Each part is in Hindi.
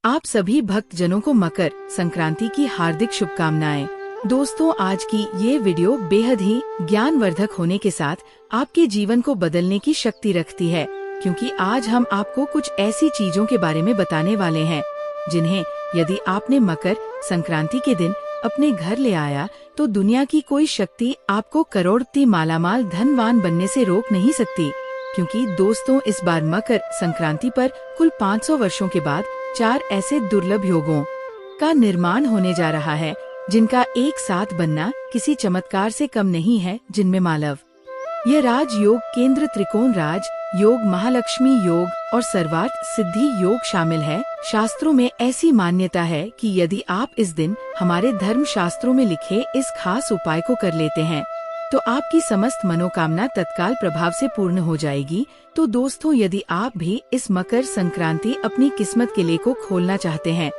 आप सभी भक्त जनों को मकर संक्रांति की हार्दिक शुभकामनाएं। दोस्तों, आज की ये वीडियो बेहद ही ज्ञानवर्धक होने के साथ आपके जीवन को बदलने की शक्ति रखती है, क्योंकि आज हम आपको कुछ ऐसी चीजों के बारे में बताने वाले हैं जिन्हें यदि आपने मकर संक्रांति के दिन अपने घर ले आया तो दुनिया की कोई शक्ति आपको करोड़पति मालामाल धनवान बनने से रोक नहीं सकती। क्योंकि दोस्तों, इस बार मकर संक्रांति पर कुल 500 वर्षों के बाद 4 ऐसे दुर्लभ योगों का निर्माण होने जा रहा है जिनका एक साथ बनना किसी चमत्कार से कम नहीं है, जिनमें मालव यह राज योग, केंद्र त्रिकोण राज योग, महालक्ष्मी योग और सर्वार्थ सिद्धि योग शामिल है। शास्त्रों में ऐसी मान्यता है कि यदि आप इस दिन हमारे धर्म शास्त्रों में लिखे इस खास उपाय को कर लेते हैं तो आपकी समस्त मनोकामना तत्काल प्रभाव से पूर्ण हो जाएगी। तो दोस्तों, यदि आप भी इस मकर संक्रांति अपनी किस्मत के लिए को खोलना चाहते हैं,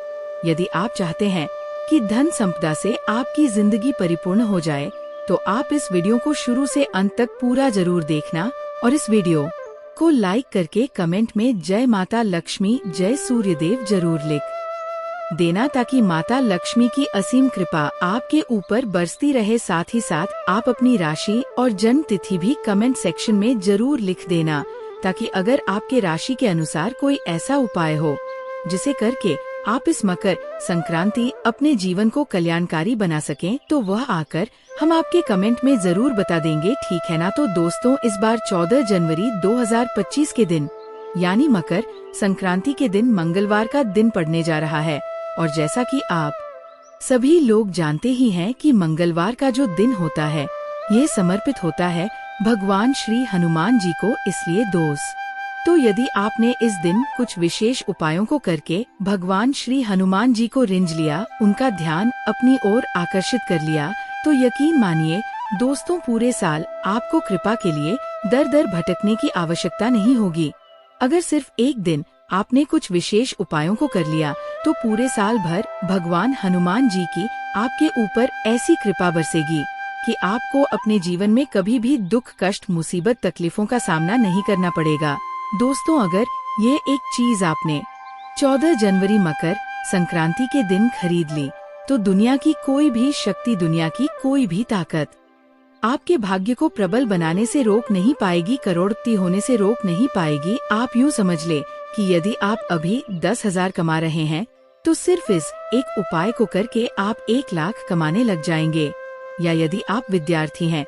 यदि आप चाहते हैं कि धन संपदा से आपकी जिंदगी परिपूर्ण हो जाए, तो आप इस वीडियो को शुरू से अंत तक पूरा जरूर देखना और इस वीडियो को लाइक करके कमेंट में जय माता लक्ष्मी, जय सूर्यदेव जरूर लिख देना, ताकि माता लक्ष्मी की असीम कृपा आपके ऊपर बरसती रहे। साथ ही साथ आप अपनी राशि और जन्म तिथि भी कमेंट सेक्शन में जरूर लिख देना, ताकि अगर आपके राशि के अनुसार कोई ऐसा उपाय हो जिसे करके आप इस मकर संक्रांति अपने जीवन को कल्याणकारी बना सकें, तो वह आकर हम आपके कमेंट में जरूर बता देंगे, ठीक है ना। तो दोस्तों, इस बार 14 जनवरी 2025 के दिन यानी मकर संक्रांति के दिन मंगलवार का दिन पड़ने जा रहा है। और जैसा कि आप सभी लोग जानते ही हैं कि मंगलवार का जो दिन होता है ये समर्पित होता है भगवान श्री हनुमान जी को। इसलिए तो यदि आपने इस दिन कुछ विशेष उपायों को करके भगवान श्री हनुमान जी को रिंझ लिया, उनका ध्यान अपनी ओर आकर्षित कर लिया, तो यकीन मानिए दोस्तों, पूरे साल आपको कृपा के लिए दर दर भटकने की आवश्यकता नहीं होगी। अगर सिर्फ एक दिन आपने कुछ विशेष उपायों को कर लिया तो पूरे साल भर भगवान हनुमान जी की आपके ऊपर ऐसी कृपा बरसेगी कि आपको अपने जीवन में कभी भी दुख, कष्ट, मुसीबत, तकलीफों का सामना नहीं करना पड़ेगा। दोस्तों, अगर ये एक चीज आपने 14 जनवरी मकर संक्रांति के दिन खरीद ली तो दुनिया की कोई भी शक्ति, दुनिया की कोई भी ताकत आपके भाग्य को प्रबल बनाने से रोक नहीं पाएगी, करोड़पति होने से रोक नहीं पाएगी। आप यूँ समझ ले कि यदि आप अभी 10,000 कमा रहे हैं तो सिर्फ इस एक उपाय को करके आप 1 लाख कमाने लग जाएंगे। या यदि आप विद्यार्थी हैं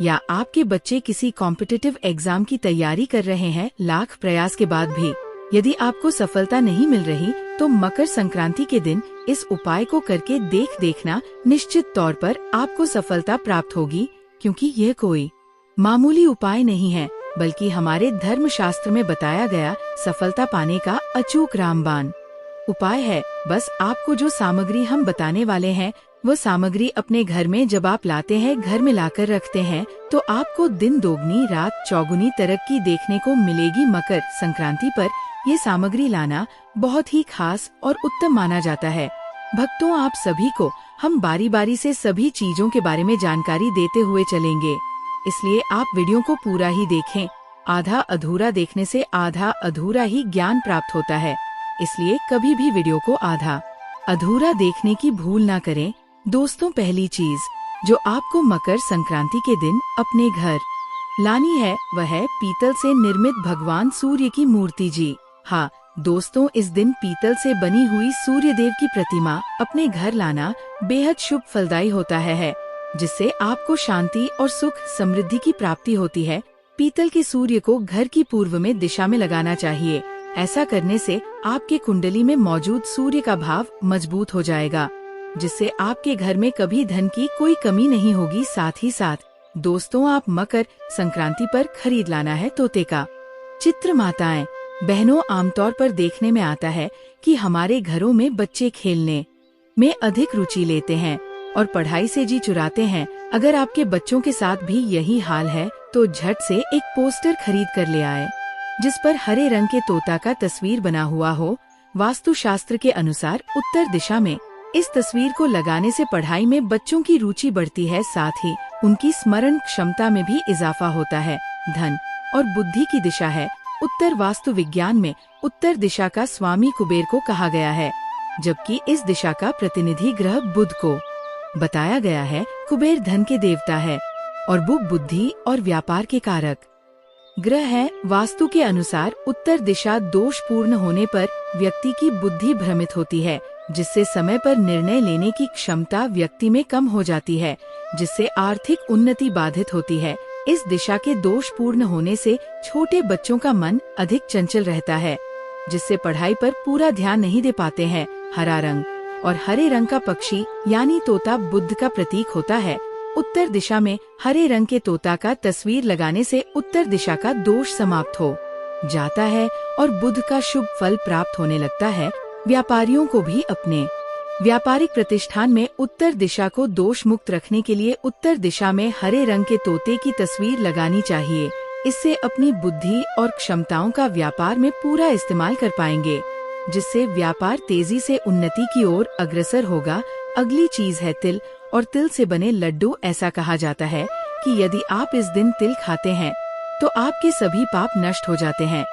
या आपके बच्चे किसी कॉम्पिटिटिव एग्जाम की तैयारी कर रहे हैं, लाख प्रयास के बाद भी यदि आपको सफलता नहीं मिल रही, तो मकर संक्रांति के दिन इस उपाय को करके देखना, निश्चित तौर पर आपको सफलता प्राप्त होगी। क्योंकि यह कोई मामूली उपाय नहीं है, बल्कि हमारे धर्म शास्त्र में बताया गया सफलता पाने का अचूक रामबाण उपाय है। बस आपको जो सामग्री हम बताने वाले हैं वो सामग्री अपने घर में जब आप लाते हैं, घर में लाकर रखते हैं, तो आपको दिन दोगुनी रात चौगुनी तरक्की देखने को मिलेगी। मकर संक्रांति पर ये सामग्री लाना बहुत ही खास और उत्तम माना जाता है। भक्तों, आप सभी को हम बारी बारी से सभी चीजों के बारे में जानकारी देते हुए चलेंगे, इसलिए आप वीडियो को पूरा ही देखें। आधा अधूरा देखने से आधा अधूरा ही ज्ञान प्राप्त होता है, इसलिए कभी भी वीडियो को आधा अधूरा देखने की भूल ना करें। दोस्तों, पहली चीज जो आपको मकर संक्रांति के दिन अपने घर लानी है वह है पीतल से निर्मित भगवान सूर्य की मूर्ति जी। हाँ दोस्तों, इस दिन पीतल से बनी हुई सूर्य देव की प्रतिमा अपने घर लाना बेहद शुभ फलदायी होता है, जिससे आपको शांति और सुख समृद्धि की प्राप्ति होती है। पीतल के सूर्य को घर की पूर्व में दिशा में लगाना चाहिए। ऐसा करने से आपके कुंडली में मौजूद सूर्य का भाव मजबूत हो जाएगा, जिससे आपके घर में कभी धन की कोई कमी नहीं होगी। साथ ही साथ दोस्तों, आप मकर संक्रांति पर खरीद लाना है तोते का चित्र। माताएं बहनों, आमतौर पर देखने में आता है कि हमारे घरों में बच्चे खेलने में अधिक रुचि लेते हैं और पढ़ाई से जी चुराते हैं। अगर आपके बच्चों के साथ भी यही हाल है तो झट से एक पोस्टर खरीद कर ले आए जिस पर हरे रंग के तोता का तस्वीर बना हुआ हो। वास्तु शास्त्र के अनुसार उत्तर दिशा में इस तस्वीर को लगाने से पढ़ाई में बच्चों की रुचि बढ़ती है, साथ ही उनकी स्मरण क्षमता में भी इजाफा होता है। धन और बुद्धि की दिशा है उत्तर। वास्तु विज्ञान में उत्तर दिशा का स्वामी कुबेर को कहा गया है। जबकि इस दिशा का प्रतिनिधि ग्रह बुध को बताया गया है कुबेर धन के देवता है और बुध बुद्धि और व्यापार के कारक ग्रह है। वास्तु के अनुसार उत्तर दिशा दोषपूर्ण होने पर व्यक्ति की बुद्धि भ्रमित होती है, जिससे समय पर निर्णय लेने की क्षमता व्यक्ति में कम हो जाती है, जिससे आर्थिक उन्नति बाधित होती है। इस दिशा के दोषपूर्ण होने से छोटे बच्चों का मन अधिक चंचल रहता है, जिससे पढ़ाई पर पूरा ध्यान नहीं दे पाते हैं। हरा रंग और हरे रंग का पक्षी यानी तोता बुध का प्रतीक होता है। उत्तर दिशा में हरे रंग के तोता का तस्वीर लगाने से उत्तर दिशा का दोष समाप्त हो जाता है और बुध का शुभ फल प्राप्त होने लगता है। व्यापारियों को भी अपने व्यापारिक प्रतिष्ठान में उत्तर दिशा को दोष मुक्त रखने के लिए उत्तर दिशा में हरे रंग के तोते की तस्वीर लगानी चाहिए। इससे अपनी बुद्धि और क्षमताओं का व्यापार में पूरा इस्तेमाल कर पाएंगे, जिससे व्यापार तेजी से उन्नति की ओर अग्रसर होगा। अगली चीज है तिल और तिल से बने लड्डू। ऐसा कहा जाता है कि यदि आप इस दिन तिल खाते हैं तो आपके सभी पाप नष्ट हो जाते हैं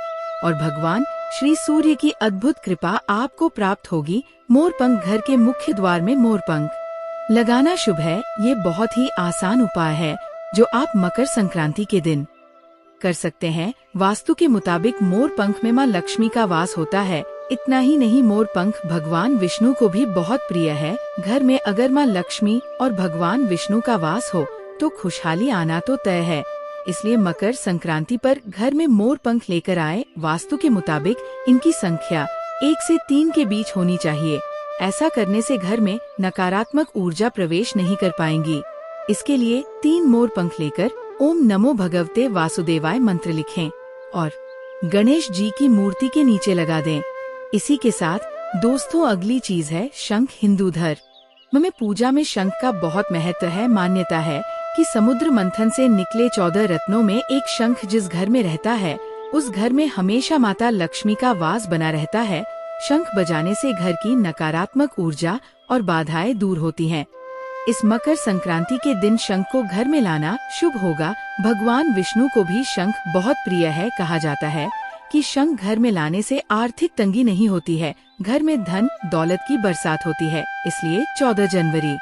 और भगवान श्री सूर्य की अद्भुत कृपा आपको प्राप्त होगी। मोरपंख घर के मुख्य द्वार में मोरपंख लगाना शुभ है। ये बहुत ही आसान उपाय है जो आप मकर संक्रांति के दिन कर सकते हैं। वास्तु के मुताबिक मोरपंख में माँ लक्ष्मी का वास होता है। इतना ही नहीं, मोरपंख भगवान विष्णु को भी बहुत प्रिय है। घर में अगर माँ लक्ष्मी और भगवान विष्णु का वास हो तो खुशहाली आना तो तय है। इसलिए मकर संक्रांति पर घर में मोरपंख लेकर आए। वास्तु के मुताबिक इनकी संख्या 1 से 3 के बीच होनी चाहिए। ऐसा करने से घर में नकारात्मक ऊर्जा प्रवेश नहीं कर पाएंगी। इसके लिए 3 मोरपंख लेकर ओम नमो भगवते वासुदेवाय मंत्र लिखें और गणेश जी की मूर्ति के नीचे लगा दें। इसी के साथ दोस्तों अगली चीज है शंख। हिंदू धर्म में पूजा में शंख का बहुत महत्व है। मान्यता है कि समुद्र मंथन से निकले 14 रत्नों में एक शंख जिस घर में रहता है उस घर में हमेशा माता लक्ष्मी का वास बना रहता है। शंख बजाने से घर की नकारात्मक ऊर्जा और बाधाएं दूर होती हैं। इस मकर संक्रांति के दिन शंख को घर में लाना शुभ होगा। भगवान विष्णु को भी शंख बहुत प्रिय है। कहा जाता है कि शंख घर में लाने से आर्थिक तंगी नहीं होती है, घर में धन दौलत की बरसात होती है। इसलिए 14 जनवरी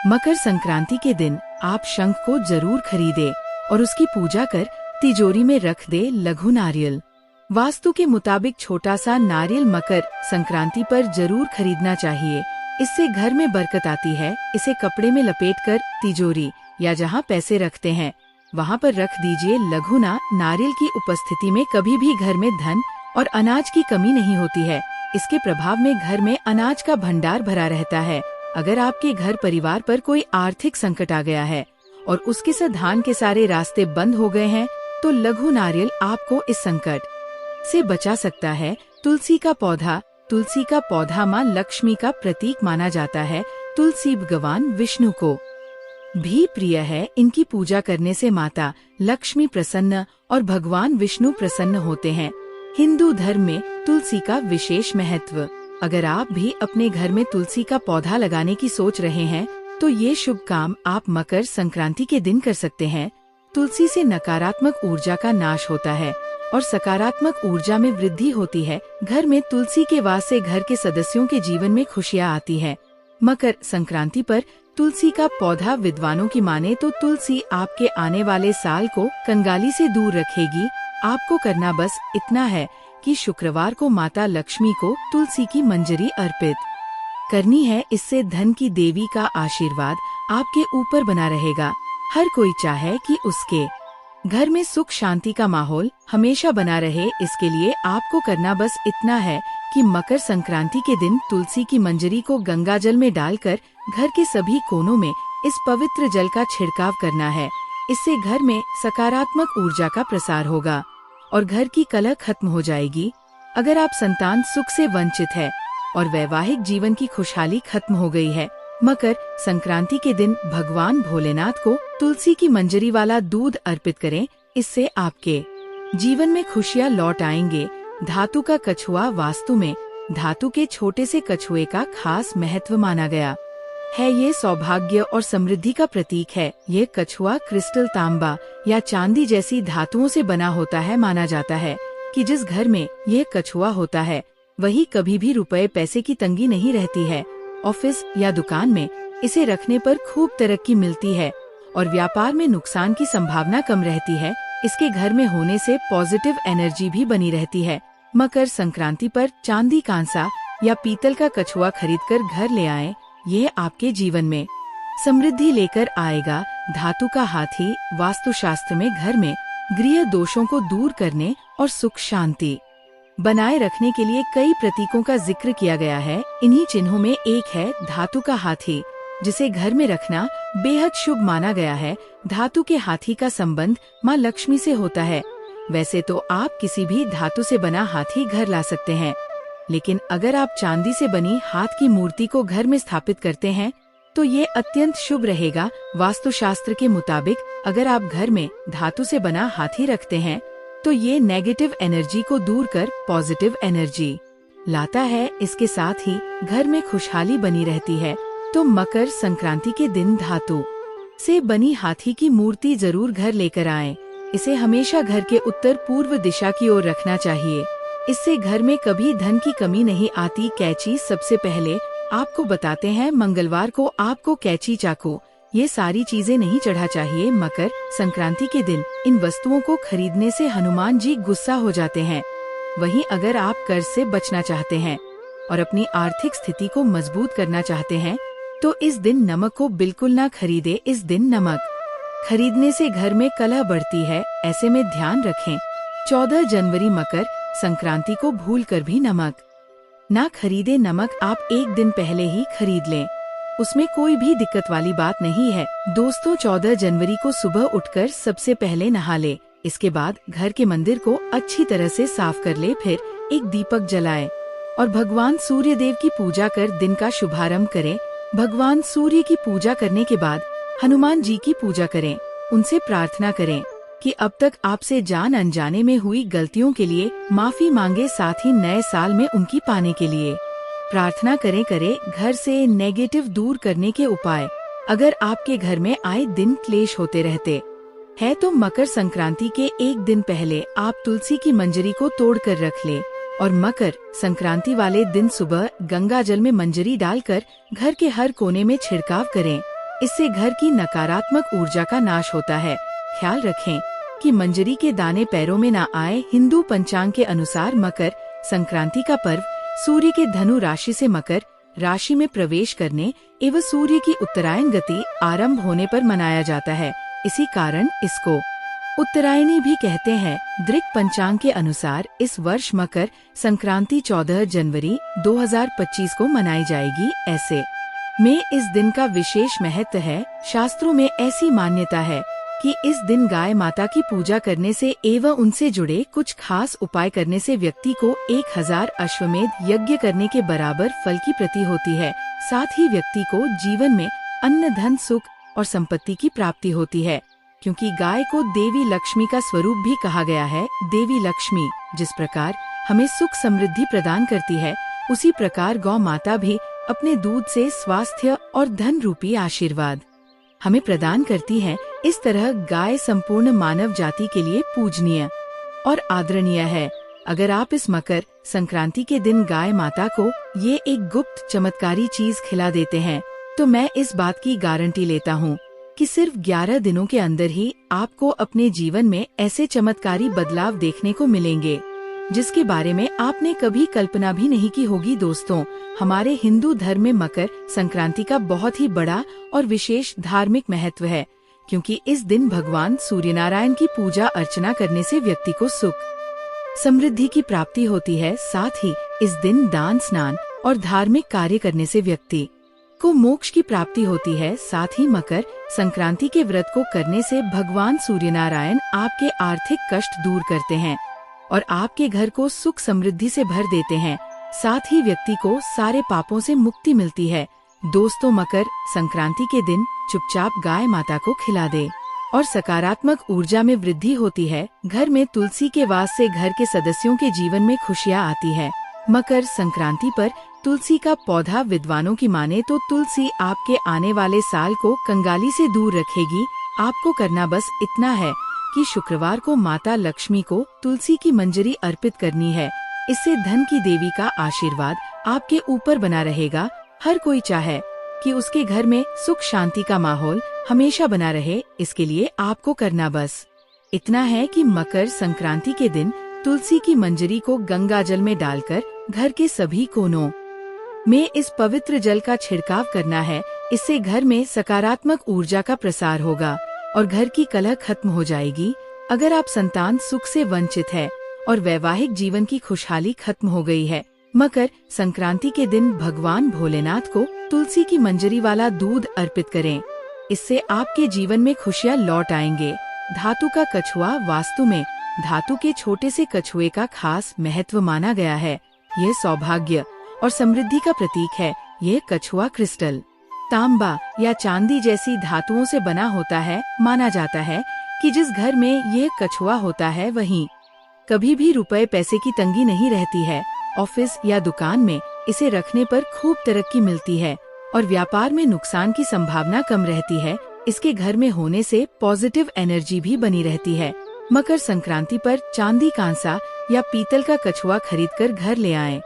मकर संक्रांति के दिन आप शंख को जरूर खरीदे और उसकी पूजा कर तिजोरी में रख दे। लघु नारियल वास्तु के मुताबिक छोटा सा नारियल मकर संक्रांति पर जरूर खरीदना चाहिए। इससे घर में बरकत आती है। इसे कपड़े में लपेटकर तिजोरी या जहाँ पैसे रखते हैं वहाँ पर रख दीजिए। लघु नारियल की उपस्थिति में कभी भी घर में धन और अनाज की कमी नहीं होती है। इसके प्रभाव में घर में अनाज का भंडार भरा रहता है। अगर आपके घर परिवार पर कोई आर्थिक संकट आ गया है और उसके साथ धन के सारे रास्ते बंद हो गए हैं तो लघु नारियल आपको इस संकट से बचा सकता है। तुलसी का पौधा माँ लक्ष्मी का प्रतीक माना जाता है। तुलसी भगवान विष्णु को भी प्रिय है। इनकी पूजा करने से माता लक्ष्मी प्रसन्न और भगवान विष्णु प्रसन्न होते हैं। हिंदू धर्म में तुलसी का विशेष महत्व। अगर आप भी अपने घर में तुलसी का पौधा लगाने की सोच रहे हैं तो ये शुभ काम आप मकर संक्रांति के दिन कर सकते हैं। तुलसी से नकारात्मक ऊर्जा का नाश होता है और सकारात्मक ऊर्जा में वृद्धि होती है। घर में तुलसी के वास से घर के सदस्यों के जीवन में खुशियाँ आती है। मकर संक्रांति पर तुलसी का पौधा विद्वानों की माने तो तुलसी आपके आने वाले साल को कंगाली से दूर रखेगी। आपको करना बस इतना है कि शुक्रवार को माता लक्ष्मी को तुलसी की मंजरी अर्पित करनी है। इससे धन की देवी का आशीर्वाद आपके ऊपर बना रहेगा। हर कोई चाहे कि उसके घर में सुख शांति का माहौल हमेशा बना रहे। इसके लिए आपको करना बस इतना है कि मकर संक्रांति के दिन तुलसी की मंजरी को गंगा जल में डालकर घर के सभी कोनों में इस पवित्र जल का छिड़काव करना है। इससे घर में सकारात्मक ऊर्जा का प्रसार होगा और घर की कलह खत्म हो जाएगी। अगर आप संतान सुख से वंचित है और वैवाहिक जीवन की खुशहाली खत्म हो गई है, मकर संक्रांति के दिन भगवान भोलेनाथ को तुलसी की मंजरी वाला दूध अर्पित करें। इससे आपके जीवन में खुशियाँ लौट आएंगे। धातु का कछुआ वास्तु में धातु के छोटे से कछुए का खास महत्व माना गया है। ये सौभाग्य और समृद्धि का प्रतीक है। ये कछुआ क्रिस्टल, तांबा या चांदी जैसी धातुओं से बना होता है। माना जाता है कि जिस घर में ये कछुआ होता है वही कभी भी रुपए पैसे की तंगी नहीं रहती है। ऑफिस या दुकान में इसे रखने पर खूब तरक्की मिलती है और व्यापार में नुकसान की संभावना कम रहती है। इसके घर में होने से पॉजिटिव एनर्जी भी बनी रहती है। मकर संक्रांति पर चांदी, कांसा या पीतल का कछुआ खरीदकर घर ले आएं। ये आपके जीवन में समृद्धि लेकर आएगा। धातु का हाथी वास्तुशास्त्र में घर में गृह दोषों को दूर करने और सुख शांति बनाए रखने के लिए कई प्रतीकों का जिक्र किया गया है। इन्हीं चिन्हों में एक है धातु का हाथी, जिसे घर में रखना बेहद शुभ माना गया है। धातु के हाथी का संबंध माँ लक्ष्मी से होता है। वैसे तो आप किसी भी धातु से बना हाथी घर ला सकते हैं, लेकिन अगर आप चांदी से बनी हाथ की मूर्ति को घर में स्थापित करते हैं तो ये अत्यंत शुभ रहेगा। वास्तुशास्त्र के मुताबिक अगर आप घर में धातु से बना हाथी रखते हैं तो ये नेगेटिव एनर्जी को दूर कर पॉजिटिव एनर्जी लाता है। इसके साथ ही घर में खुशहाली बनी रहती है। तो मकर संक्रांति के दिन धातु से बनी हाथी की मूर्ति जरूर घर लेकर आएं। इसे हमेशा घर के उत्तर पूर्व दिशा की ओर रखना चाहिए। इससे घर में कभी धन की कमी नहीं आती। कैंची सबसे पहले आपको बताते हैं, मंगलवार को आपको कैंची, चाकू ये सारी चीजें नहीं चढ़ा चाहिए। मकर संक्रांति के दिन इन वस्तुओं को खरीदने से हनुमान जी गुस्सा हो जाते हैं। वहीं अगर आप कर्ज से बचना चाहते हैं और अपनी आर्थिक स्थिति को मजबूत करना चाहते हैं तो इस दिन नमक को बिल्कुल ना खरीदे। इस दिन नमक खरीदने से घर में कलह बढ़ती है, ऐसे में ध्यान रखें। 14 जनवरी मकर संक्रांति को भूलकर भी नमक ना खरीदे। नमक आप एक दिन पहले ही खरीद लें, उसमें कोई भी दिक्कत वाली बात नहीं है। दोस्तों, 14 जनवरी को सुबह उठकर सबसे पहले नहा ले। इसके बाद घर के मंदिर को अच्छी तरह से साफ कर ले, फिर एक दीपक जलाएं और भगवान सूर्य देव की पूजा कर दिन का शुभारंभ करें। भगवान सूर्य की पूजा करने के बाद हनुमान जी की पूजा करें। उनसे प्रार्थना करें कि अब तक आपसे जान अनजाने में हुई गलतियों के लिए माफी मांगे, साथ ही नए साल में उनकी पाने के लिए प्रार्थना करे घर से नेगेटिव दूर करने के उपाय। अगर आपके घर में आए दिन क्लेश होते रहते हैं तो मकर संक्रांति के एक दिन पहले आप तुलसी की मंजरी को तोड़कर रख ले और मकर संक्रांति वाले दिन सुबह गंगा जल में मंजरी डालकर घर के हर कोने में छिड़काव करें। इससे घर की नकारात्मक ऊर्जा का नाश होता है। ख्याल रखें कि मंजरी के दाने पैरों में न आए। हिंदू पंचांग के अनुसार मकर संक्रांति का पर्व सूर्य के धनु राशि से मकर राशि में प्रवेश करने एवं सूर्य की उत्तरायण गति आरंभ होने पर मनाया जाता है। इसी कारण इसको उत्तरायणी भी कहते हैं। दृक पंचांग के अनुसार इस वर्ष मकर संक्रांति 14 जनवरी 2025 को मनाई जाएगी। ऐसे में इस दिन का विशेष महत्व है। शास्त्रों में ऐसी मान्यता है कि इस दिन गाय माता की पूजा करने से एवं उनसे जुड़े कुछ खास उपाय करने से व्यक्ति को 1000 अश्वमेध यज्ञ करने के बराबर फल की प्राप्ति होती है। साथ ही व्यक्ति को जीवन में अन्न, धन, सुख और संपत्ति की प्राप्ति होती है, क्योंकि गाय को देवी लक्ष्मी का स्वरूप भी कहा गया है। देवी लक्ष्मी जिस प्रकार हमें सुख समृद्धि प्रदान करती है, उसी प्रकार गौ माता भी अपने दूध से स्वास्थ्य और धन रूपी आशीर्वाद हमें प्रदान करती है। इस तरह गाय संपूर्ण मानव जाति के लिए पूजनीय और आदरणीय है। अगर आप इस मकर संक्रांति के दिन गाय माता को ये एक गुप्त चमत्कारी चीज खिला देते हैं तो मैं इस बात की गारंटी लेता हूँ कि सिर्फ 11 दिनों के अंदर ही आपको अपने जीवन में ऐसे चमत्कारी बदलाव देखने को मिलेंगे जिसके बारे में आपने कभी कल्पना भी नहीं की होगी। दोस्तों, हमारे हिंदू धर्म में मकर संक्रांति का बहुत ही बड़ा और विशेष धार्मिक महत्व है, क्योंकि इस दिन भगवान सूर्य नारायण की पूजा अर्चना करने से व्यक्ति को सुख समृद्धि की प्राप्ति होती है। साथ ही इस दिन दान, स्नान और धार्मिक कार्य करने से व्यक्ति को मोक्ष की प्राप्ति होती है। साथ ही मकर संक्रांति के व्रत को करने से भगवान सूर्य नारायण आपके आर्थिक कष्ट दूर करते हैं और आपके घर को सुख समृद्धि से भर देते हैं। साथ ही व्यक्ति को सारे पापों से मुक्ति मिलती है। दोस्तों, मकर संक्रांति के दिन चुपचाप गाय माता को खिला दे और सकारात्मक ऊर्जा में वृद्धि होती है। घर में तुलसी के वास से घर के सदस्यों के जीवन में खुशियाँ आती है। मकर संक्रांति पर तुलसी का पौधा, विद्वानों की माने तो तुलसी आपके आने वाले साल को कंगाली से दूर रखेगी। आपको करना बस इतना है कि शुक्रवार को माता लक्ष्मी को तुलसी की मंजरी अर्पित करनी है। इससे धन की देवी का आशीर्वाद आपके ऊपर बना रहेगा। हर कोई चाहे कि उसके घर में सुख शांति का माहौल हमेशा बना रहे। इसके लिए आपको करना बस इतना है कि मकर संक्रांति के दिन तुलसी की मंजरी को गंगा जल में डालकर घर के सभी कोनों में इस पवित्र जल का छिड़काव करना है। इससे घर में सकारात्मक ऊर्जा का प्रसार होगा और घर की कलह खत्म हो जाएगी। अगर आप संतान सुख से वंचित है और वैवाहिक जीवन की खुशहाली खत्म हो गई है, मकर संक्रांति के दिन भगवान भोलेनाथ को तुलसी की मंजरी वाला दूध अर्पित करें। इससे आपके जीवन में खुशियाँ लौट आएंगे। धातु का कछुआ वास्तु में धातु के छोटे से कछुए का खास महत्व माना गया है। यह सौभाग्य और समृद्धि का प्रतीक है। यह कछुआ क्रिस्टल, तांबा या चांदी जैसी धातुओं से बना होता है। माना जाता है कि जिस घर में ये कछुआ होता है वहीं कभी भी रुपए पैसे की तंगी नहीं रहती है। ऑफिस या दुकान में इसे रखने पर खूब तरक्की मिलती है और व्यापार में नुकसान की संभावना कम रहती है। इसके घर में होने से पॉजिटिव एनर्जी भी बनी रहती है। मकर संक्रांति पर चांदी, कांसा या पीतल का कछुआ खरीदकर घर ले आएं।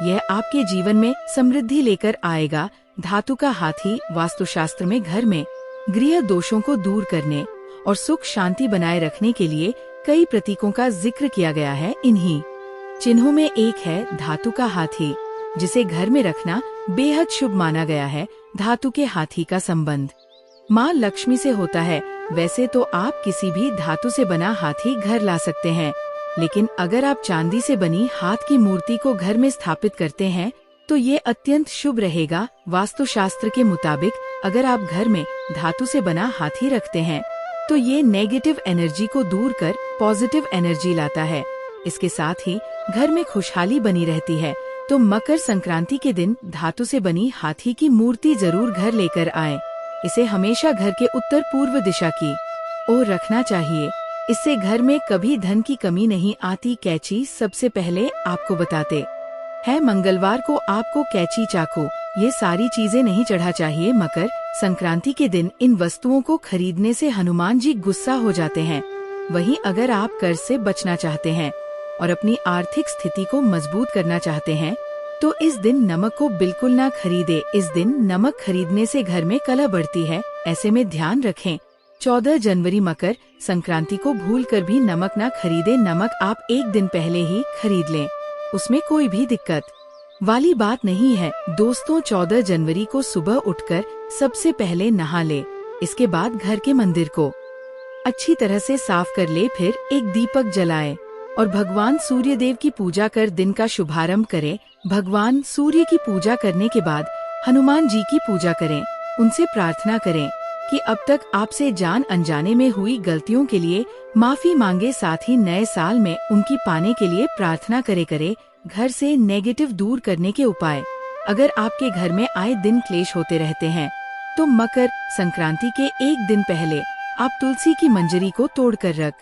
यह आपके जीवन में समृद्धि लेकर आएगा। धातु का हाथी वास्तुशास्त्र में घर में गृह दोषों को दूर करने और सुख शांति बनाए रखने के लिए कई प्रतीकों का जिक्र किया गया है। इन्हीं चिन्हों में एक है धातु का हाथी, जिसे घर में रखना बेहद शुभ माना गया है। धातु के हाथी का संबंध माँ लक्ष्मी से होता है। वैसे तो आप किसी भी धातु से बना हाथी घर ला सकते हैं, लेकिन अगर आप चांदी से बनी हाथ की मूर्ति को घर में स्थापित करते हैं तो ये अत्यंत शुभ रहेगा। वास्तुशास्त्र के मुताबिक अगर आप घर में धातु से बना हाथी रखते हैं तो ये नेगेटिव एनर्जी को दूर कर पॉजिटिव एनर्जी लाता है। इसके साथ ही घर में खुशहाली बनी रहती है। तो मकर संक्रांति के दिन धातु से बनी हाथी की मूर्ति जरूर घर लेकर आएं। इसे हमेशा घर के उत्तर पूर्व दिशा की ओर रखना चाहिए। इससे घर में कभी धन की कमी नहीं आती। कैंची सबसे पहले आपको बताते हैं, मंगलवार को आपको कैंची, चाकू ये सारी चीजें नहीं चढ़ा चाहिए। मकर संक्रांति के दिन इन वस्तुओं को खरीदने से हनुमान जी गुस्सा हो जाते हैं। वहीं अगर आप कर्ज से बचना चाहते हैं और अपनी आर्थिक स्थिति को मजबूत करना चाहते हैं तो इस दिन नमक को बिल्कुल ना खरीदे। इस दिन नमक खरीदने से घर में कलह बढ़ती है। ऐसे में ध्यान रखें। 14 जनवरी मकर संक्रांति को भूलकर भी नमक ना खरीदे। नमक आप एक दिन पहले ही खरीद लें, उसमें कोई भी दिक्कत वाली बात नहीं है। दोस्तों, 14 जनवरी को सुबह उठकर सबसे पहले नहा ले। इसके बाद घर के मंदिर को अच्छी तरह से साफ कर ले। फिर एक दीपक जलाए और भगवान सूर्य देव की पूजा कर दिन का शुभारंभ करें। भगवान सूर्य की पूजा करने के बाद हनुमान जी की पूजा करें। उनसे प्रार्थना करें कि अब तक आपसे जान अनजाने में हुई गलतियों के लिए माफी मांगे। साथ ही नए साल में उनकी पाने के लिए प्रार्थना करे। घर से नेगेटिव दूर करने के उपाय। अगर आपके घर में आए दिन क्लेश होते रहते हैं तो मकर संक्रांति के एक दिन पहले आप तुलसी की मंजरी को तोड़कर रख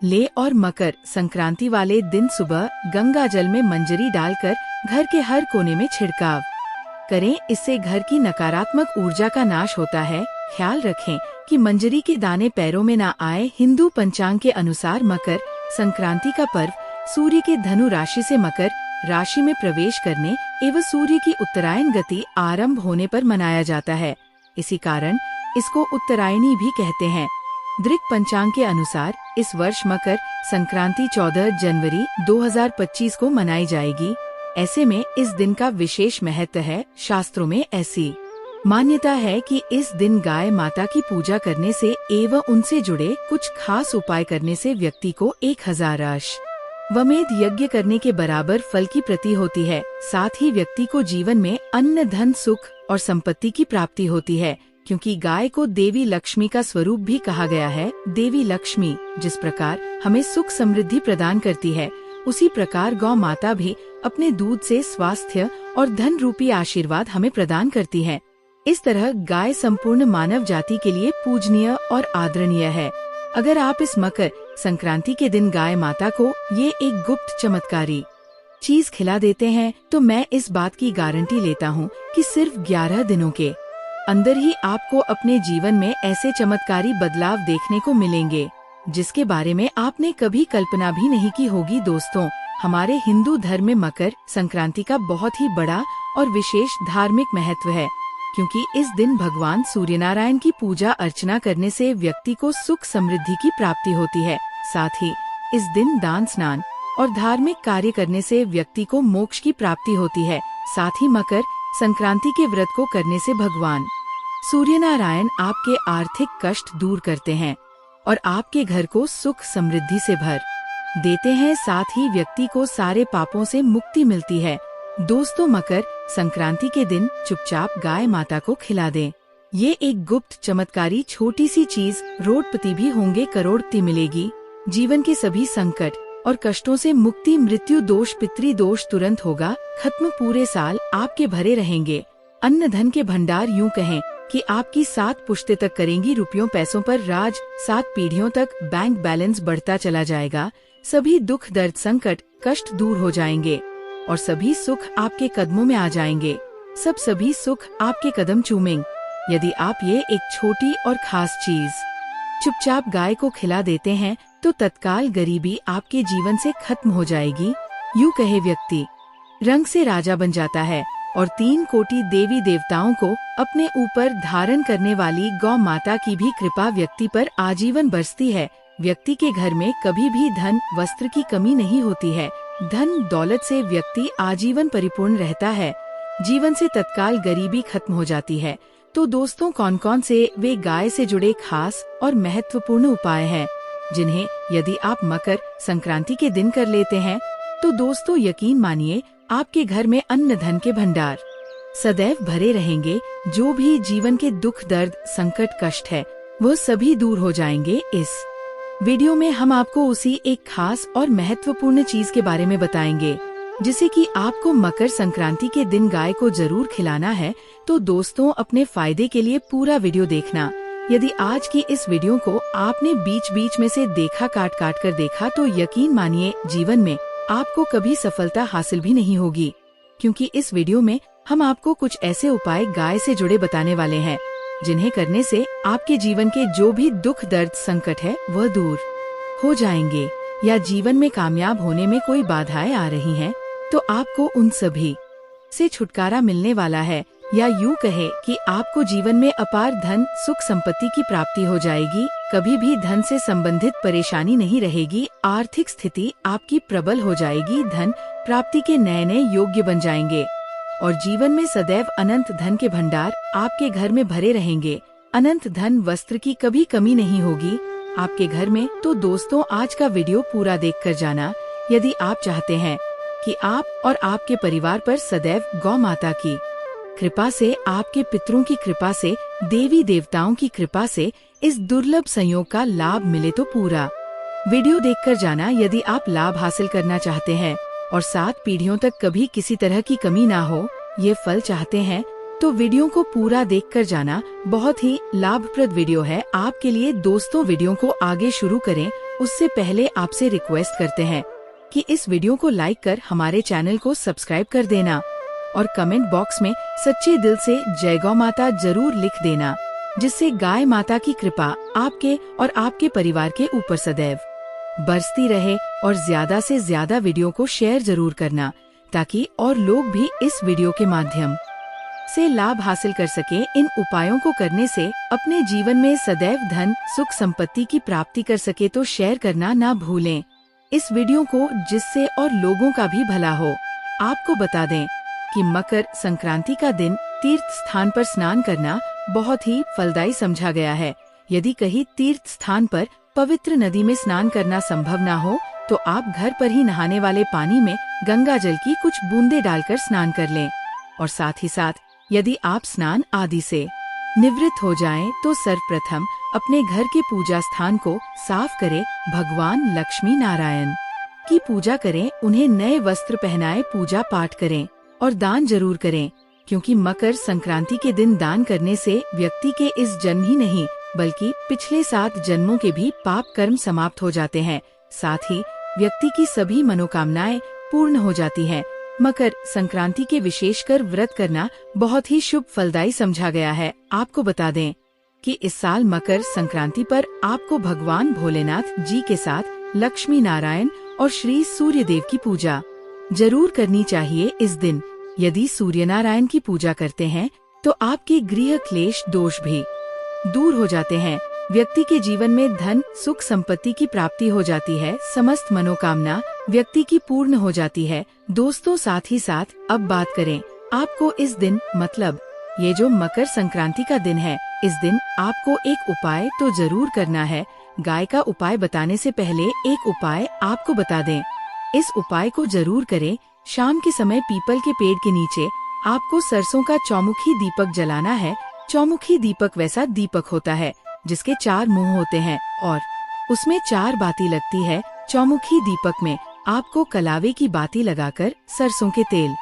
ले और मकर संक्रांति वाले दिन सुबह गंगा जल में मंजरी डालकर घर के हर कोने में छिड़काव करें। इससे घर की नकारात्मक ऊर्जा का नाश होता है। ख्याल रखें कि मंजरी के दाने पैरों में ना आए। हिंदू पंचांग के अनुसार मकर संक्रांति का पर्व सूर्य के धनु राशि से मकर राशि में प्रवेश करने एवं सूर्य की उत्तरायण गति आरंभ होने पर मनाया जाता है। इसी कारण इसको उत्तरायणी भी कहते हैं। दृक पंचांग के अनुसार इस वर्ष मकर संक्रांति 14 जनवरी 2025 को मनाई जाएगी। ऐसे में इस दिन का विशेष महत्व है। शास्त्रों में ऐसी मान्यता है कि इस दिन गाय माता की पूजा करने से एवं उनसे जुड़े कुछ खास उपाय करने से व्यक्ति को 1000 अश्वमेध यज्ञ करने के बराबर फल की प्राप्ति होती है। साथ ही व्यक्ति को जीवन में अन्न, धन, सुख और संपत्ति की प्राप्ति होती है। क्योंकि गाय को देवी लक्ष्मी का स्वरूप भी कहा गया है। देवी लक्ष्मी जिस प्रकार हमें सुख समृद्धि प्रदान करती है, उसी प्रकार गौ माता भी अपने दूध से स्वास्थ्य और धन रूपी आशीर्वाद हमें प्रदान करती है। इस तरह गाय संपूर्ण मानव जाति के लिए पूजनीय और आदरणीय है। अगर आप इस मकर संक्रांति के दिन गाय माता को ये एक गुप्त चमत्कारी चीज खिला देते हैं तो मैं इस बात की गारंटी लेता हूँ कि सिर्फ 11 दिनों के अंदर ही आपको अपने जीवन में ऐसे चमत्कारी बदलाव देखने को मिलेंगे जिसके बारे में आपने कभी कल्पना भी नहीं की होगी। दोस्तों, हमारे हिंदू धर्म में मकर संक्रांति का बहुत ही बड़ा और विशेष धार्मिक महत्व है, क्योंकि इस दिन भगवान सूर्यनारायण की पूजा अर्चना करने से व्यक्ति को सुख समृद्धि की प्राप्ति होती है। साथ ही इस दिन दान स्नान और धार्मिक कार्य करने से व्यक्ति को मोक्ष की प्राप्ति होती है। साथ ही मकर संक्रांति के व्रत को करने से भगवान सूर्यनारायण आपके आर्थिक कष्ट दूर करते हैं और आपके घर को सुख समृद्धि से भर देते हैं। साथ ही व्यक्ति को सारे पापों से मुक्ति मिलती है। दोस्तों, मकर संक्रांति के दिन चुपचाप गाय माता को खिला दें। ये एक गुप्त चमत्कारी छोटी सी चीज करोड़पति भी होंगे करोड़पति मिलेगी। जीवन के सभी संकट और कष्टों से मुक्ति, मृत्यु दोष, पितृ दोष तुरंत होगा खत्म। पूरे साल आपके भरे रहेंगे अन्न धन के भंडार। यूं कहें कि आपकी 7 पुश्तें तक करेंगी रुपयों पैसों पर राज। 7 पीढ़ियों तक बैंक बैलेंस बढ़ता चला जाएगा। सभी दुख दर्द संकट कष्ट दूर हो जाएंगे और सभी सुख आपके कदमों में आ जाएंगे। सभी सुख आपके कदम चूमेंगे यदि आप ये एक छोटी और खास चीज चुपचाप गाय को खिला देते हैं तो तत्काल गरीबी आपके जीवन से खत्म हो जाएगी। यूं कहे व्यक्ति रंग से राजा बन जाता है और 3 कोटि देवी देवताओं को अपने ऊपर धारण करने वाली गौ माता की भी कृपा व्यक्ति पर आजीवन बरसती है। व्यक्ति के घर में कभी भी धन वस्त्र की कमी नहीं होती है। धन दौलत से व्यक्ति आजीवन परिपूर्ण रहता है। जीवन से तत्काल गरीबी खत्म हो जाती है। तो दोस्तों, कौन कौन से वे गाय से जुड़े खास और महत्वपूर्ण उपाय हैं जिन्हें यदि आप मकर संक्रांति के दिन कर लेते हैं तो दोस्तों यकीन मानिए आपके घर में अन्न धन के भंडार सदैव भरे रहेंगे। जो भी जीवन के दुख दर्द संकट कष्ट है वह सभी दूर हो जाएंगे। इस वीडियो में हम आपको उसी एक खास और महत्वपूर्ण चीज के बारे में बताएंगे जिसे कि आपको मकर संक्रांति के दिन गाय को जरूर खिलाना है। तो दोस्तों, अपने फायदे के लिए पूरा वीडियो देखना। यदि आज की इस वीडियो को आपने बीच बीच में से देखा, काट काट कर देखा, तो यकीन मानिए जीवन में आपको कभी सफलता हासिल भी नहीं होगी, क्योंकि इस वीडियो में हम आपको कुछ ऐसे उपाय गाय से जुड़े बताने वाले हैं जिन्हें करने से आपके जीवन के जो भी दुख दर्द संकट है वह दूर हो जाएंगे। या जीवन में कामयाब होने में कोई बाधाएं आ रही हैं तो आपको उन सभी से छुटकारा मिलने वाला है। या यूं कहे कि आपको जीवन में अपार धन सुख संपत्ति की प्राप्ति हो जाएगी। कभी भी धन से संबंधित परेशानी नहीं रहेगी। आर्थिक स्थिति आपकी प्रबल हो जाएगी। धन प्राप्ति के नए नए योग्य बन जाएंगे और जीवन में सदैव अनंत धन के भंडार आपके घर में भरे रहेंगे। अनंत धन वस्त्र की कभी कमी नहीं होगी आपके घर में। तो दोस्तों, आज का वीडियो पूरा देखकर जाना यदि आप चाहते हैं कि आप और आपके परिवार पर सदैव गौ माता की कृपा से, आपके पितरों की कृपा से, देवी देवताओं की कृपा से इस दुर्लभ संयोग का लाभ मिले तो पूरा वीडियो देखकर जाना यदि आप लाभ हासिल करना चाहते हैं और 7 पीढ़ियों तक कभी किसी तरह की कमी ना हो, ये फल चाहते हैं तो वीडियो को पूरा देखकर जाना। बहुत ही लाभप्रद वीडियो है आपके लिए। दोस्तों, वीडियो को आगे शुरू करें उससे पहले आपसे रिक्वेस्ट करते हैं कि इस वीडियो को लाइक कर हमारे चैनल को सब्सक्राइब कर देना और कमेंट बॉक्स में सच्चे दिल से जय गौ माता जरूर लिख देना, जिससे गाय माता की कृपा आपके और आपके परिवार के ऊपर सदैव बरसती रहे। और ज्यादा से ज्यादा वीडियो को शेयर जरूर करना ताकि और लोग भी इस वीडियो के माध्यम से लाभ हासिल कर सके। इन उपायों को करने से अपने जीवन में सदैव धन सुख संपत्ति की प्राप्ति कर सके तो शेयर करना ना भूलें इस वीडियो को, जिससे और लोगों का भी भला हो। आपको बता दें कि मकर संक्रांति का दिन तीर्थ स्थान पर स्नान करना बहुत ही फलदायी समझा गया है। यदि कहीं तीर्थ स्थान पर पवित्र नदी में स्नान करना संभव ना हो तो आप घर पर ही नहाने वाले पानी में गंगा जल की कुछ बूंदे डालकर स्नान कर लें। और साथ ही साथ यदि आप स्नान आदि से निवृत्त हो जाएं तो सर्वप्रथम अपने घर के पूजा स्थान को साफ करें। भगवान लक्ष्मी नारायण की पूजा करें, उन्हें नए वस्त्र पहनाएं, पूजा पाठ करें और दान जरूर करें, क्योंकि मकर संक्रांति के दिन दान करने से व्यक्ति के इस जन्म ही नहीं बल्कि पिछले 7 जन्मों के भी पाप कर्म समाप्त हो जाते हैं। साथ ही व्यक्ति की सभी मनोकामनाएं पूर्ण हो जाती हैं। मकर संक्रांति के विशेषकर व्रत करना बहुत ही शुभ फलदायी समझा गया है। आपको बता दें कि इस साल मकर संक्रांति पर आपको भगवान भोलेनाथ जी के साथ लक्ष्मी नारायण और श्री सूर्य देव की पूजा जरूर करनी चाहिए इस दिन। यदि सूर्य नारायण की पूजा करते हैं तो आपके गृह क्लेश दोष भी दूर हो जाते हैं। व्यक्ति के जीवन में धन सुख संपत्ति की प्राप्ति हो जाती है। समस्त मनोकामना व्यक्ति की पूर्ण हो जाती है। दोस्तों, साथ ही साथ अब बात करें आपको इस दिन, मतलब ये जो मकर संक्रांति का दिन है, इस दिन आपको एक उपाय तो जरूर करना है। गाय का उपाय बताने से पहले एक उपाय आपको बता दें। इस उपाय को जरूर करें। शाम के समय पीपल के पेड़ के नीचे आपको सरसों का चौमुखी दीपक जलाना है। चौमुखी दीपक वैसा दीपक होता है जिसके 4 मुंह होते हैं और उसमें 4 बाती लगती है। चौमुखी दीपक में आपको कलावे की बाती लगाकर सरसों के तेल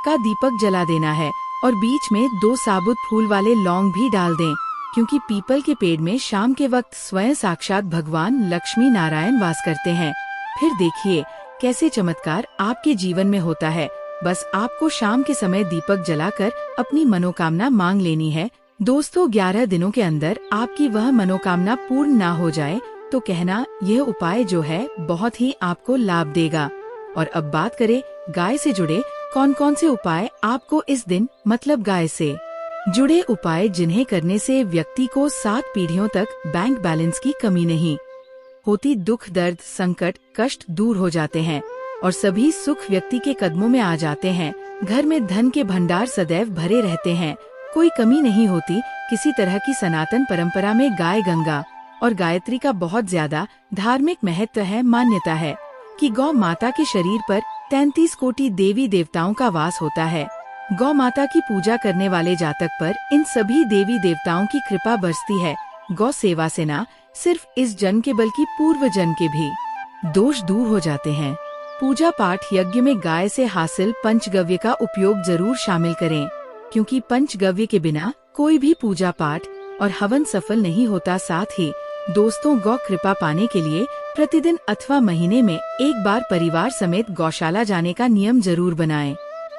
का दीपक जला देना है और बीच में 2 साबुत फूल वाले लौंग भी डाल दें, क्योंकि पीपल के पेड़ में शाम के वक्त स्वयं साक्षात भगवान लक्ष्मी नारायण वास करते हैं। फिर देखिए कैसे चमत्कार आपके जीवन में होता है। बस आपको शाम के समय दीपक जलाकर अपनी मनोकामना मांग लेनी है। दोस्तों, 11 दिनों के अंदर आपकी वह मनोकामना पूर्ण ना हो जाए तो कहना यह उपाय जो है बहुत ही आपको लाभ देगा। और अब बात करें गाय से जुड़े कौन कौन से उपाय आपको इस दिन, मतलब गाय से जुड़े उपाय जिन्हें करने से व्यक्ति को 7 पीढ़ियों तक बैंक बैलेंस की कमी नहीं होती। दुख दर्द संकट कष्ट दूर हो जाते हैं और सभी सुख व्यक्ति के कदमों में आ जाते हैं। घर में धन के भंडार सदैव भरे रहते हैं, कोई कमी नहीं होती। किसी तरह की सनातन परंपरा में गाय गंगा और गायत्री का बहुत ज्यादा धार्मिक महत्व है। मान्यता है कि गौ माता के शरीर पर 33 कोटि देवी देवताओं का वास होता है। गौ माता की पूजा करने वाले जातक पर इन सभी देवी देवताओं की कृपा बरसती है। गौ सेवा से न सिर्फ इस जन्म के बल्कि पूर्व जन्म के भी दोष दूर हो जाते हैं। पूजा पाठ यज्ञ में गाय से हासिल पंचगव्य का उपयोग जरूर शामिल करें, क्योंकि पंचगव्य के बिना कोई भी पूजा पाठ और हवन सफल नहीं होता। साथ ही दोस्तों, गौ कृपा पाने के लिए प्रतिदिन अथवा महीने में एक बार परिवार समेत गौशाला जाने का नियम जरूर बनाएं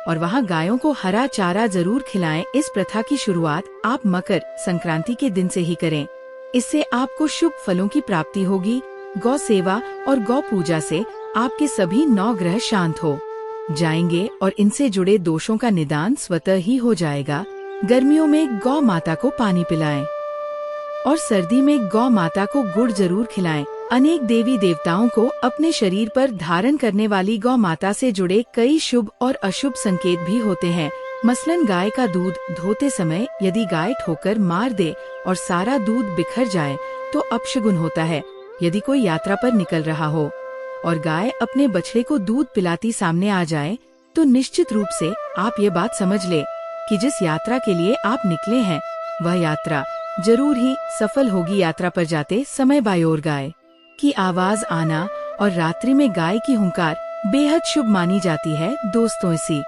और वहां गायों को हरा चारा जरूर खिलाएं। इस प्रथा की शुरुआत आप मकर संक्रांति के दिन से ही करें। इससे आपको शुभ फलों की प्राप्ति होगी। गौ सेवा और गौ पूजा से आपके सभी 9 ग्रह शांत हो जाएंगे और इनसे जुड़े दोषों का निदान स्वतः ही हो जाएगा। गर्मियों में गौ माता को पानी पिलाएं और सर्दी में गौ माता को गुड़ जरूर खिलाएं। अनेक देवी देवताओं को अपने शरीर पर धारण करने वाली गौ माता से जुड़े कई शुभ और अशुभ संकेत भी होते हैं। मसलन गाय का दूध धोते समय यदि गाय ठोकर मार दे और सारा दूध बिखर जाए तो अपशगुन होता है। यदि कोई यात्रा पर निकल रहा हो और गाय अपने बछड़े को दूध पिलाती सामने आ जाए तो निश्चित रूप से आप ये बात समझ ले कि जिस यात्रा के लिए आप निकले हैं वह यात्रा जरूर ही सफल होगी। यात्रा पर जाते समय बायोर गाय की आवाज आना और रात्रि में गाय की हुंकार बेहद शुभ मानी जाती है। दोस्तों, इसी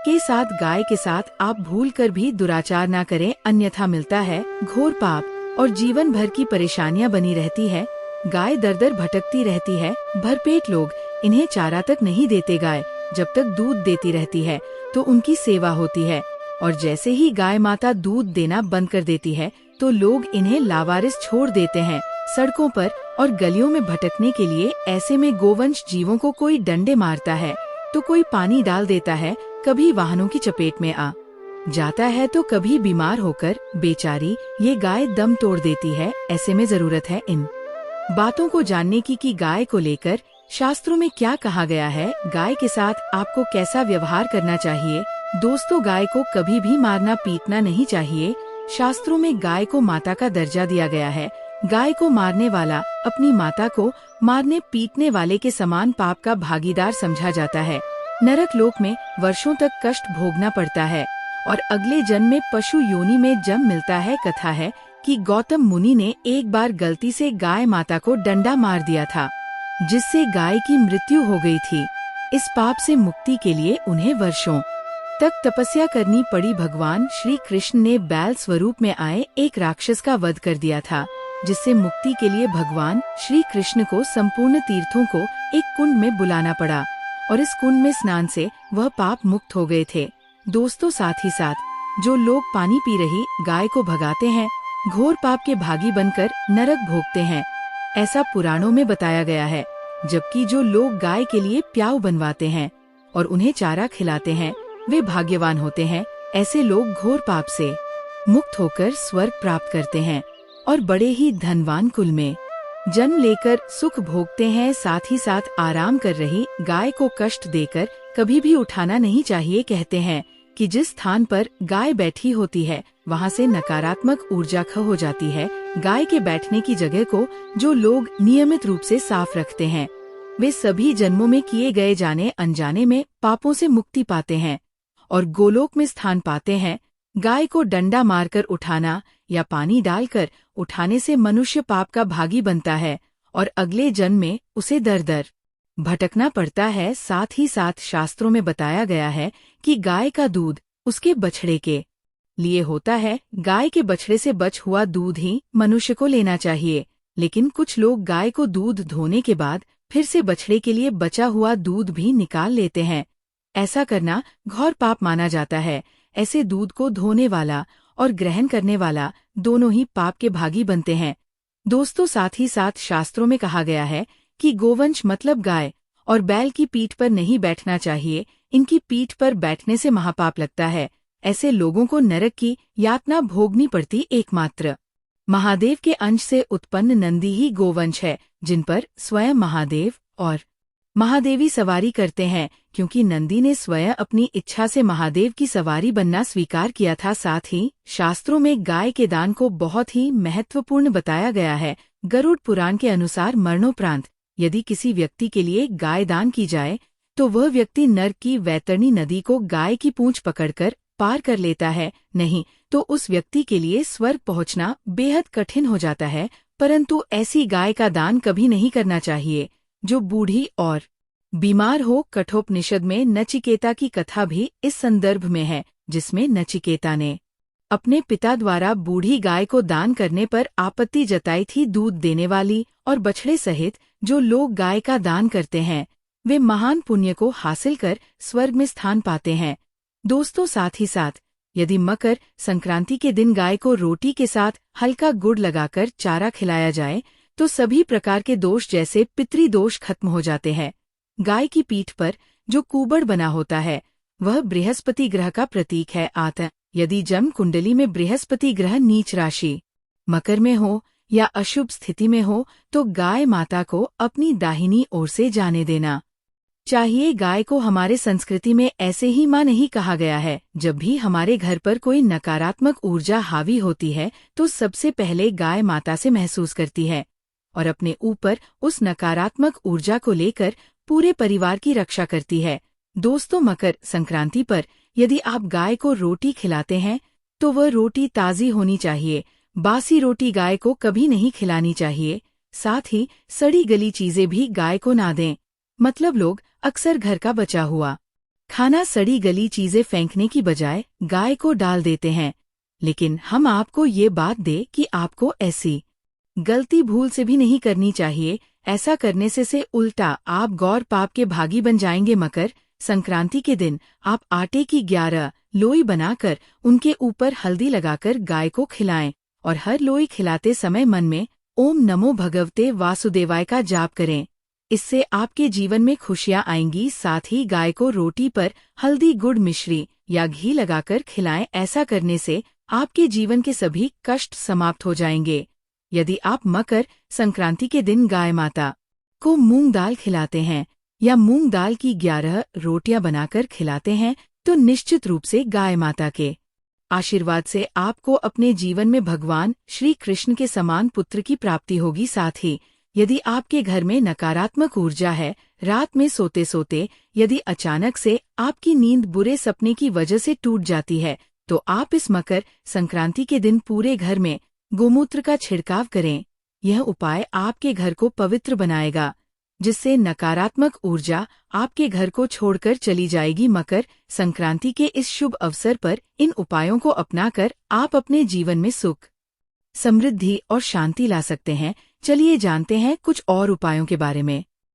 के साथ गाय के साथ आप भूल कर भी दुराचार ना करें, अन्यथा मिलता है घोर पाप और जीवन भर की परेशानियां बनी रहती है। गाय दर दर भटकती रहती है। भरपेट लोग इन्हें चारा तक नहीं देते। गाय जब तक दूध देती रहती है तो उनकी सेवा होती है और जैसे ही गाय माता दूध देना बंद कर देती है तो लोग इन्हें लावारिस छोड़ देते हैं। सड़कों पर और गलियों में भटकने के लिए ऐसे में गोवंश जीवों को कोई डंडे मारता है तो कोई पानी डाल देता है, कभी वाहनों की चपेट में आ जाता है तो कभी बीमार होकर बेचारी ये गाय दम तोड़ देती है। ऐसे में जरूरत है इन बातों को जानने की कि गाय को लेकर शास्त्रों में क्या कहा गया है, गाय के साथ आपको कैसा व्यवहार करना चाहिए। दोस्तों, गाय को कभी भी मारना पीटना नहीं चाहिए। शास्त्रों में गाय को माता का दर्जा दिया गया है। गाय को मारने वाला अपनी माता को मारने पीटने वाले के समान पाप का भागीदार समझा जाता है। नरक लोक में वर्षों तक कष्ट भोगना पड़ता है और अगले जन्म में पशु योनि में जन्म मिलता है। कथा है कि गौतम मुनि ने एक बार गलती से गाय माता को डंडा मार दिया था, जिससे गाय की मृत्यु हो गई थी। इस पाप से मुक्ति के लिए उन्हें वर्षों तक तपस्या करनी पड़ी। भगवान श्री कृष्ण ने बैल स्वरूप में आए एक राक्षस का वध कर दिया था, जिससे मुक्ति के लिए भगवान श्री कृष्ण को संपूर्ण तीर्थों को एक कुंड में बुलाना पड़ा और इस कुंड में स्नान से वह पाप मुक्त हो गए थे। दोस्तों, साथ ही साथ जो लोग पानी पी रही गाय को भगाते हैं घोर पाप के भागी बनकर नरक भोगते हैं, ऐसा पुराणों में बताया गया है। जबकि जो लोग गाय के लिए प्याऊ बनवाते हैं और उन्हें चारा खिलाते हैं वे भाग्यवान होते हैं। ऐसे लोग घोर पाप से मुक्त होकर स्वर्ग प्राप्त करते हैं और बड़े ही धनवान कुल में जन्म लेकर सुख भोगते हैं। साथ ही साथ आराम कर रही गाय को कष्ट देकर कभी भी उठाना नहीं चाहिए। कहते हैं कि जिस स्थान पर गाय बैठी होती है वहाँ से नकारात्मक ऊर्जा खो हो जाती है। गाय के बैठने की जगह को जो लोग नियमित रूप से साफ रखते हैं वे सभी जन्मों में किए गए जाने अनजाने में पापों से मुक्ति पाते हैं और गोलोक में स्थान पाते हैं। गाय को डंडा मारकर उठाना या पानी डालकर उठाने से मनुष्य पाप का भागी बनता है और अगले जन्म में उसे दर दर भटकना पड़ता है। साथ ही साथ शास्त्रों में बताया गया है कि गाय का दूध उसके बछड़े के लिए होता है। गाय के बछड़े से बच हुआ दूध ही मनुष्य को लेना चाहिए, लेकिन कुछ लोग गाय को दूध धोने के बाद फिर से बछड़े के लिए बचा हुआ दूध भी निकाल लेते हैं। ऐसा करना घोर पाप माना जाता है। ऐसे दूध को धोने वाला और ग्रहण करने वाला दोनों ही पाप के भागी बनते हैं। दोस्तों, साथ ही साथ शास्त्रों में कहा गया है कि गोवंश मतलब गाय और बैल की पीठ पर नहीं बैठना चाहिए। इनकी पीठ पर बैठने से महापाप लगता है। ऐसे लोगों को नरक की यातना भोगनी पड़ती। एकमात्र महादेव के अंश से उत्पन्न नंदी ही गोवंश है, जिन पर स्वयं महादेव और महादेवी सवारी करते हैं, क्योंकि नंदी ने स्वयं अपनी इच्छा से महादेव की सवारी बनना स्वीकार किया था। साथ ही शास्त्रों में गाय के दान को बहुत ही महत्वपूर्ण बताया गया है। गरुड़ पुराण के अनुसार मरणोपरांत यदि किसी व्यक्ति के लिए गाय दान की जाए तो वह व्यक्ति नर्क की वैतरणी नदी को गाय की पूंछ पकड़कर पार कर लेता है, नहीं तो उस व्यक्ति के लिए स्वर्ग पहुंचना बेहद कठिन हो जाता है। परंतु ऐसी गाय का दान कभी नहीं करना चाहिए जो बूढ़ी और बीमार हो। कठोपनिषद में नचिकेता की कथा भी इस संदर्भ में है, जिसमें नचिकेता ने अपने पिता द्वारा बूढ़ी गाय को दान करने पर आपत्ति जताई थी। दूध देने वाली और बछड़े सहित जो लोग गाय का दान करते हैं वे महान पुण्य को हासिल कर स्वर्ग में स्थान पाते हैं। दोस्तों, साथ ही साथ यदि मकर संक्रांति के दिन गाय को रोटी के साथ हल्का गुड़ लगाकर चारा खिलाया जाए तो सभी प्रकार के दोष जैसे पितृदोष खत्म हो जाते हैं। गाय की पीठ पर जो कुबड़ बना होता है वह बृहस्पति ग्रह का प्रतीक है। यदि जन्म कुंडली में बृहस्पति ग्रह नीच राशि मकर में हो या अशुभ स्थिति में हो तो गाय माता को अपनी दाहिनी ओर से जाने देना चाहिए। गाय को हमारे संस्कृति में ऐसे ही मां नहीं कहा गया है। जब भी हमारे घर पर कोई नकारात्मक ऊर्जा हावी होती है तो सबसे पहले गाय माता से महसूस करती है और अपने ऊपर उस नकारात्मक ऊर्जा को लेकर पूरे परिवार की रक्षा करती है। दोस्तों, मकर संक्रांति पर यदि आप गाय को रोटी खिलाते हैं तो वह रोटी ताज़ी होनी चाहिए। बासी रोटी गाय को कभी नहीं खिलानी चाहिए। साथ ही सड़ी गली चीजें भी गाय को ना दें। मतलब लोग अक्सर घर का बचा हुआ खाना सड़ी गली चीजें फेंकने की बजाय गाय को डाल देते हैं, लेकिन हम आपको ये बात दे कि आपको ऐसी गलती भूल से भी नहीं करनी चाहिए। ऐसा करने से उल्टा आप गौर पाप के भागी बन जाएंगे। मकर संक्रांति के दिन आप आटे की 11 लोई बनाकर उनके ऊपर हल्दी लगाकर गाय को खिलाएं और हर लोई खिलाते समय मन में ओम नमो भगवते वासुदेवाय का जाप करें। इससे आपके जीवन में खुशियां आएंगी। साथ ही गाय को रोटी पर हल्दी, गुड़, मिश्री या घी लगाकर खिलाएं। ऐसा करने से आपके जीवन के सभी कष्ट समाप्त हो जाएंगे। यदि आप मकर संक्रांति के दिन गाय माता को मूंग दाल खिलाते हैं या मूंग दाल की 11 रोटियां बनाकर खिलाते हैं तो निश्चित रूप से गाय माता के आशीर्वाद से आपको अपने जीवन में भगवान श्री कृष्ण के समान पुत्र की प्राप्ति होगी। साथ ही यदि आपके घर में नकारात्मक ऊर्जा है, रात में सोते सोते यदि अचानक से आपकी नींद बुरे सपने की वजह से टूट जाती है तो आप इस मकर संक्रांति के दिन पूरे घर में गोमूत्र का छिड़काव करें। यह उपाय आपके घर को पवित्र बनाएगा, जिससे नकारात्मक ऊर्जा आपके घर को छोड़कर चली जाएगी। मकर संक्रांति के इस शुभ अवसर पर इन उपायों को अपनाकर आप अपने जीवन में सुख, समृद्धि और शांति ला सकते हैं। चलिए जानते हैं कुछ और उपायों के बारे में।